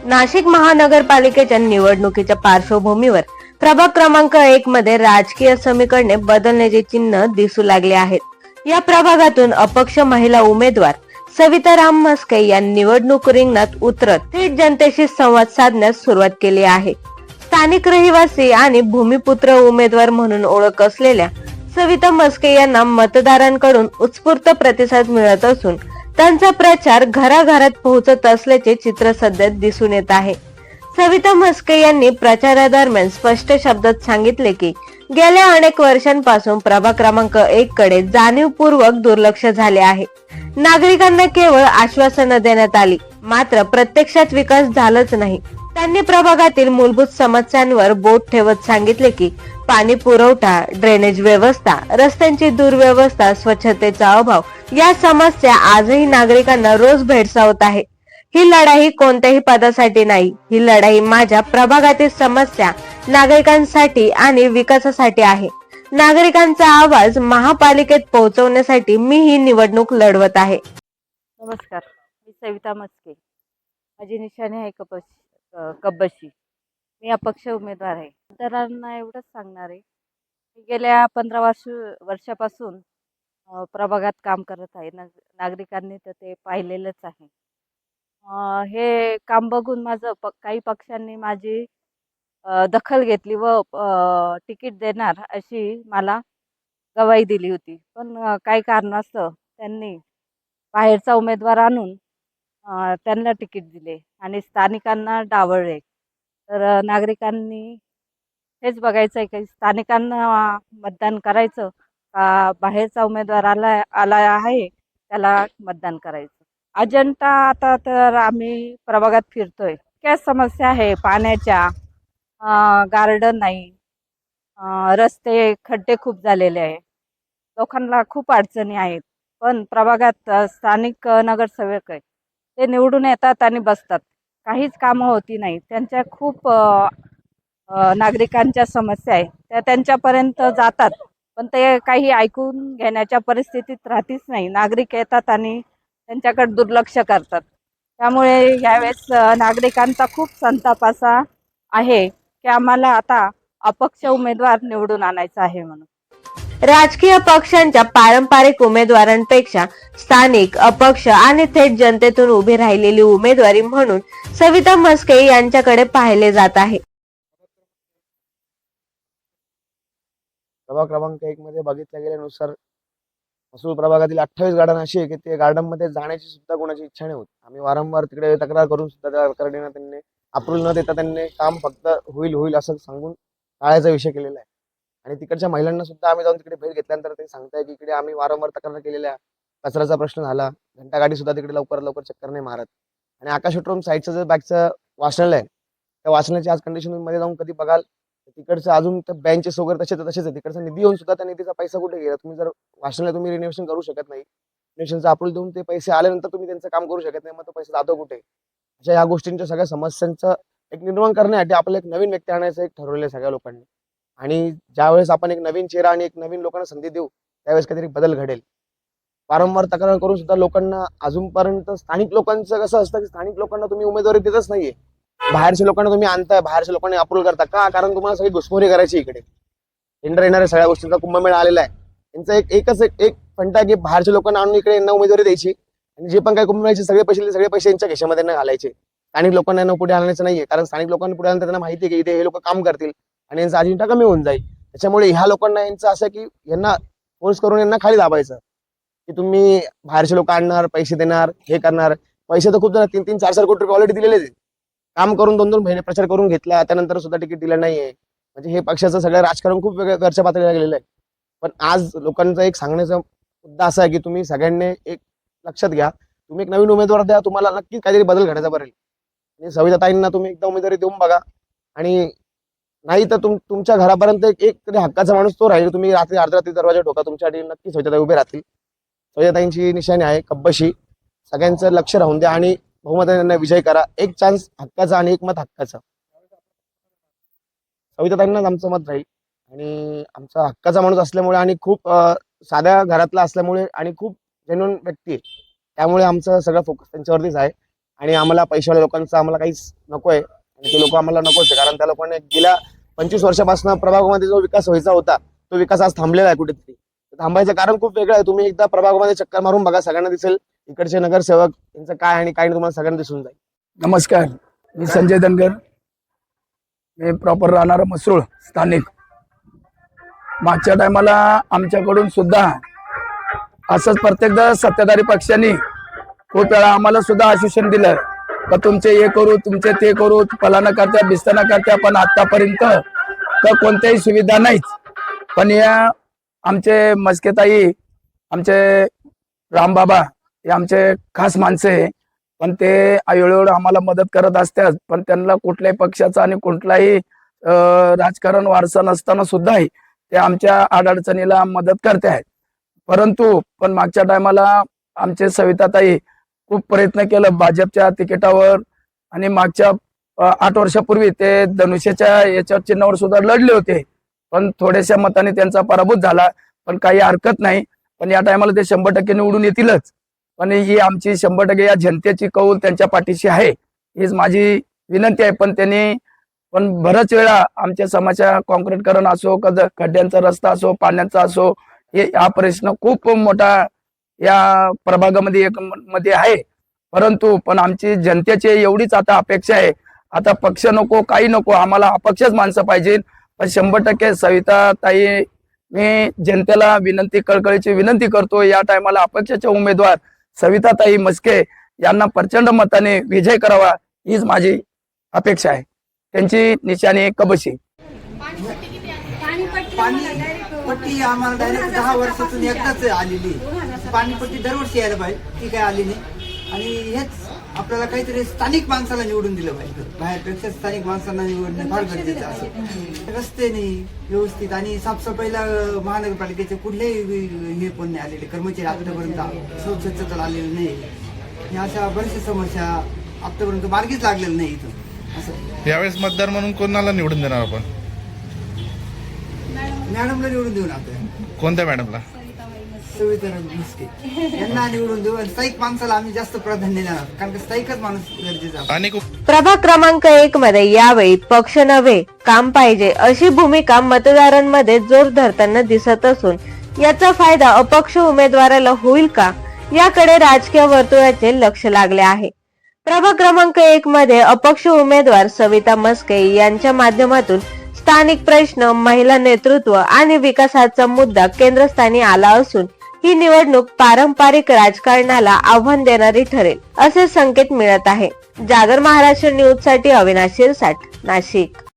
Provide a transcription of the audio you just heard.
नाशिक महानगरपालिकेच्या निवडणुकीच्या पार्श्वभूमीवर प्रभाग क्रमांक 1 मध्ये राजकीय समीकरणे बदलण्याचे चिन्ह दिसू लागले आहेत. या प्रभागातून अपक्ष महिला उमेदवार सविता म्हस्के या निवडणूक रिंगणात उतरत थेट जनतेशी संवाद साधण्यास सुरुवात केली आहे. स्थानिक रहिवासी आणि भूमिपुत्र उमेदवार म्हणून ओळख असलेल्या सविता म्हस्के यांना मतदारांकडून उत्स्फूर्त प्रतिसाद मिळत असून त्यांचा प्रचार घराघरात पोहोचत असल्याचे चित्र सध्या दिसून येत आहे. सविता म्हस्के यांनी प्रचारादरम्यान स्पष्ट शब्दात सांगितले की गेल्या अनेक वर्षांपासून प्रभाग क्रमांक 1 कडे जाणीवपूर्वक दुर्लक्ष झाले आहे. नागरिकांना केवळ आश्वासनं देण्यात आली, मात्र प्रत्यक्षात विकास झालाच नाही. त्यांनी प्रभागातील मूलभूत समस्यांवर बोट ठेवत सांगितले की पाणी पुरवठा, ड्रेनेज व्यवस्था, रस्त्यांची दुर्व्यवस्था, स्वच्छतेचा अभाव या समस्या आजही नागरिकांना रोज भेडसावत आहे. ही लढाई कोणत्याही पदासाठी नाही, ही लढाई माझ्या प्रभागातील समस्या, नागरिकांसाठी आणि विकासासाठी आहे. नागरिकांचा आवाज महापालिकेत पोहोचवण्यासाठी मी ही निवडणूक लढवत आहे. नमस्कार, मी सविता म्हस्के. माझी निशाणी आहे कब्बशी. मी अपक्ष उमेदवार आहे. मतदारांना एवढंच सांगणार आहे की गेल्या 15 वर्षापासून प्रभागात काम करत आहे. नागरिकांनी तर ते पाहिलेलंच आहे. हे काम बघून काही पक्षांनी माझी दखल घेतली व तिकीट देणार अशी मला गवाही दिली होती. पण काही कारणास्तव त्यांनी बाहेरचा उमेदवार आणून त्यांना तिकीट दिले आणि स्थानिकांना डावळले. तर नागरिकांनी हेच बघायचं आहे की स्थानिकांना मतदान करायचं का बाहेरचा उमेदवार आला आहे त्याला मतदान करायचं. अजंता आता तर आम्ही प्रभागात फिरतोय. काय समस्या आहे पाण्याच्या, गार्डन नाही, रस्ते खड्डे खूप झालेले आहे, लोकांना खूप अडचणी आहेत. पण प्रभागात स्थानिक नगरसेवक आहे, ते निवडून येतात आणि बसतात, काहीच कामं होती नाही. त्यांच्या खूप नागरिकांच्या समस्या आहे त्या त्यांच्यापर्यंत जातात, पण ते काही ऐकून घेण्याच्या परिस्थितीत राहतीच नाही. नागरिक येतात आणि त्यांच्याकडे दुर्लक्ष करतात. त्यामुळे यावेळेस नागरिकांचा खूप संताप असा आहे की आम्हाला आता अपक्ष उमेदवार निवडून आणायचा आहे म्हणून. राजकीय पक्षांच्या पारंपरिक उमेदवारांपेक्षा स्थानिक, अपक्ष आणि थेट जनतेतून उभी राहिलेली उमेदवारी म्हणून सविता म्हस्के यांच्याकडे पाहिले जात आहे. प्रभाग क्रमांक 1 मध्ये बघितल्या गेल्यानुसार मसूर प्रभागातील 28 गार्डन अशी आहे की ते गार्डन मध्ये जाण्याची सुद्धा कोणाची इच्छा नाही होत. आम्ही वारंवार तिकडे तक्रार करून सुद्धा त्या तक्रारीनं त्यांनी अप्रूव्ह न देता त्यांनी काम फक्त होईल असं सांगून टाळायचा विषय केलेला आहे. आणि तिकडच्या महिलांना सुद्धा आम्ही जाऊन तिकडे भेट घेतल्यानंतर ते सांगताय की इकडे आम्ही वारंवार तक्रार केलेल्या, कचऱ्याचा प्रश्न झाला, घंटागाडी सुद्धा तिकडे लवकर चक्कर नाही मारत. आणि आकाश रूम साईडचं जे बॅकचं वाचनालय आहे, त्या वाचनाची आज कंडिशन मध्ये जाऊन कधी बघाल तिकडचं अजून त्या बेंचेस वगैरे तसेच आहे. तिकडचा निधी येऊन सुद्धा त्या निधीचा पैसा कुठे गेला? तुम्ही जर वाचनालय तुम्ही रिनोव्हेशन करू शकत नाही, रिनोव्हेशनचा अप्रूव्हल देऊन ते पैसे आल्यानंतर तुम्ही त्यांचं काम करू शकत नाही, मग तो पैसा जातो कुठे? अशा या गोष्टींच्या सगळ्या समस्यांचं एक निर्माण करण्यासाठी आपल्याला एक नवीन व्यक्ती आणायचं एक ठरवलंय सगळ्या लोकांनी. आणि ज्यावेळेस आपण एक नवीन चेहरा आणि एक नवीन लोकांना संधी देऊ त्यावेळेस काहीतरी बदल घडेल. वारंवार तक्रार करून सुद्धा लोकांना अजूनपर्यंत स्थानिक लोकांचं कसं असतं की स्थानिक लोकांना तुम्ही उमेदवारी देतच नाहीये. बाहेरच्या लोकांना तुम्ही आणताय, बाहेरच्या लोकांनी अप्रूव्ह करता का? कारण तुम्हाला सगळी घुसखोरी करायची इकडे. टेंडर येणार आहे, सगळ्या गोष्टींचा कुंभमेळा आलेला आहे. त्यांचा एकच फंटा आहे की बाहेरच्या लोकांना आणून इकडे यांना उमेदवारी द्यायची आणि जे पण काही कुंभमेळ्याचे सगळे पैसे यांच्या खिशामध्ये न घालायचे. स्थानिक लोकांना यांना पुढे आणायचं नाहीये, कारण स्थानिक लोकांना पुढे आल्यानंतर त्यांना माहिती आहे की इथे हे लोक काम करतील आणि यांचा अजिंठा कमी होऊन जाईल. त्याच्यामुळे ह्या लोकांना यांचं असं की यांना फोर्स करून यांना खाली दाबायचं की तुम्ही बाहेरचे लोक आणणार, पैसे देणार, हे करणार. पैसे तर खूप जण 3-3, 4-4 कोटी रुपये ऑलरेडी दिलेले आहेत. काम करून 2-2 महिने प्रचार करून घेतला, त्यानंतर सुद्धा तिकीट दिलं नाहीये. म्हणजे हे पक्षाचं सगळं राजकारण खूप वेगळ्या घरच्या पातळीला गेलेलं आहे. पण आज लोकांचा एक सांगण्याचा मुद्दा असा आहे की तुम्ही सगळ्यांनी एक लक्षात घ्या, तुम्ही एक नवीन उमेदवार द्या, तुम्हाला नक्की काहीतरी बदल घडायचा बरेल. आणि सविताताईंना तुम्ही एकदा उमेदवारी देऊन बघा, आणि नाही तर तुमच्या घरापर्यंत एक तरी हक्काचा माणूस तो राहील. तुम्ही रात्री अर्धरात्री दरवाजा ठोका, तुमच्यासाठी नक्की सविताताई उभे राहतील. सविताताईंची निशाणी आहे कब्बशी. सगळ्यांचं लक्ष राहून द्या आणि बहुमताने विजय करा. एक चान्स हक्काचा आणि एक मत हक्काचा. सविताताईंनाच आमचं मत राहील आणि आमचा हक्काचा माणूस असल्यामुळे आणि खूप साध्या घरातला असल्यामुळे आणि खूप जेन्युइन व्यक्ती आहे, त्यामुळे आमचं सगळं फोकस त्यांच्यावरतीच आहे. आणि आम्हाला पैशावाल्या लोकांचा आम्हाला काहीच नको आहे आणि ते लोक आम्हाला नकोच आहे, कारण त्या लोकांनी गेल्या 25 वर्षापासून प्रभागामध्ये जो विकास व्हायचा होता तो विकास आज थांबलेला आहे कुठेतरी. थांबायचं कारण खूप वेगळं आहे. तुम्ही एकदा प्रभागामध्ये चक्कर मारून बघा, सगळ्यांना दिसेल इकडचे नगरसेवक यांचं काय आणि काय तुम्हाला सगळ्यांना दिसून जाईल. नमस्कार, मी संजय धनगर. मी प्रॉपर राहणारा मसरूळ स्थानिक. मागच्या टायमाला आमच्याकडून सुद्धा असंच प्रत्येकदा सत्ताधारी पक्षांनी खूप वेळा आम्हाला सुद्धा आश्वासन दिलं का तुमचे हे करू, तुमचे ते करू, फलाना करत्या बिस्ताना करत्या, पण आतापर्यंत का कोणत्याही सुविधा नाहीच. पण या आमचे मस्केताई, आमचे रामबाबा हे आमचे खास माणसं आहे, पण ते वेळोवेळी आम्हाला मदत करत असतात. पण त्यांना कुठल्याही पक्षाचा आणि कुठलाही राजकारण वारसा नसताना सुद्धा ते आमच्या अडचणीला मदत करते आहेत. परंतु पण मागच्या टायमाला आमचे सविताताई खूप प्रयत्न केलं भाजपच्या तिकिटावर, आणि मागच्या 8 वर्षापूर्वी ते धनुष्याच्या याच्या चिन्हावर सुद्धा लढले होते, पण थोड्याशा मताने त्यांचा पराभूत झाला. पण काही हरकत नाही, पण या टायमाला ते 100% निवडून येतीलच. पण ही आमची 100% या जनतेची कौल त्यांच्या पाठीशी आहे, हीच माझी विनंती आहे. पण त्यांनी पण बऱ्याच वेळा आमच्या समाजाच्या कॉन्क्रीटकरण असो, खड्ड्यांचा रस्ता असो, पाण्याचा असो, हा प्रश्न खूप मोठा या प्रभागामध्ये मध्ये आहे. परंतु पण आमची जनतेची एवढीच आता अपेक्षा आहे, आता पक्ष नको, काही नको, आम्हाला अपक्षच माणसं पाहिजे. पण 100% सविता ताई, मी जनतेला विनंती, कळकळीची विनंती करतो, या टायमाला अपक्षाचे उमेदवार सविताताई मस्के यांना प्रचंड मताने विजय करावा, हीच माझी अपेक्षा आहे. त्यांची निशाणी कबशी. पाणीपट्टी आम्हाला डायरेक्ट 10 वर्षातून एकदाच आलेली. पाणीपट्टी दरवर्षी यायला पाहिजे, ती काय आली नाही. आणि हेच आपल्याला काहीतरी स्थानिक माणसाला निवडून दिलं पाहिजे, बाहेरपेक्षा स्थानिक माणसांना निवडणं फार गरजेचं असं. रस्ते नाही व्यवस्थित, आणि साफसफाईला महानगरपालिकेचे कुठलेही हे पण नाही आलेले कर्मचारी, आतापर्यंत स्वच्छता आलेली नाही. ह्या अशा बऱ्याचशा समस्या आतापर्यंत मार्गीच लागलेल्या नाही इथं असं. यावेळेस मतदार म्हणून कोणाला निवडून देणार आपण? मॅडमला निवडून देऊ ना आता. कोणत्या मॅडमला? सविता मस्के यांना निवडून देऊ. आणि स्थायिक माणसाला आम्ही जास्त प्राधान्य देणार, कारण की स्थायिकच माणूस गरजेचा आहे. आणि प्रभाग क्रमांक 1 मध्ये यावेळी पक्ष नव्हे काम पाहिजे अशी भूमिका मतदारांमध्ये जोर धरताना दिसत असून याचा फायदा अपक्ष उमेदवाराला होईल का, याकडे राजकीय वर्तुळाचे लक्ष लागले आहे. प्रभाग क्रमांक 1 मध्ये अपक्ष उमेदवार सविता मस्के यांच्या माध्यमातून स्थानिक प्रश्न, महिला नेतृत्व आणि विकासाचा मुद्दा केंद्रस्थानी आला असून ही निवडणूक पारंपरिक राजकारणाला आव्हान देणारी ठरेल असे संकेत मिळत आहे. जागर महाराष्ट्र न्यूज साठी अविनाश शिरसाट, नाशिक.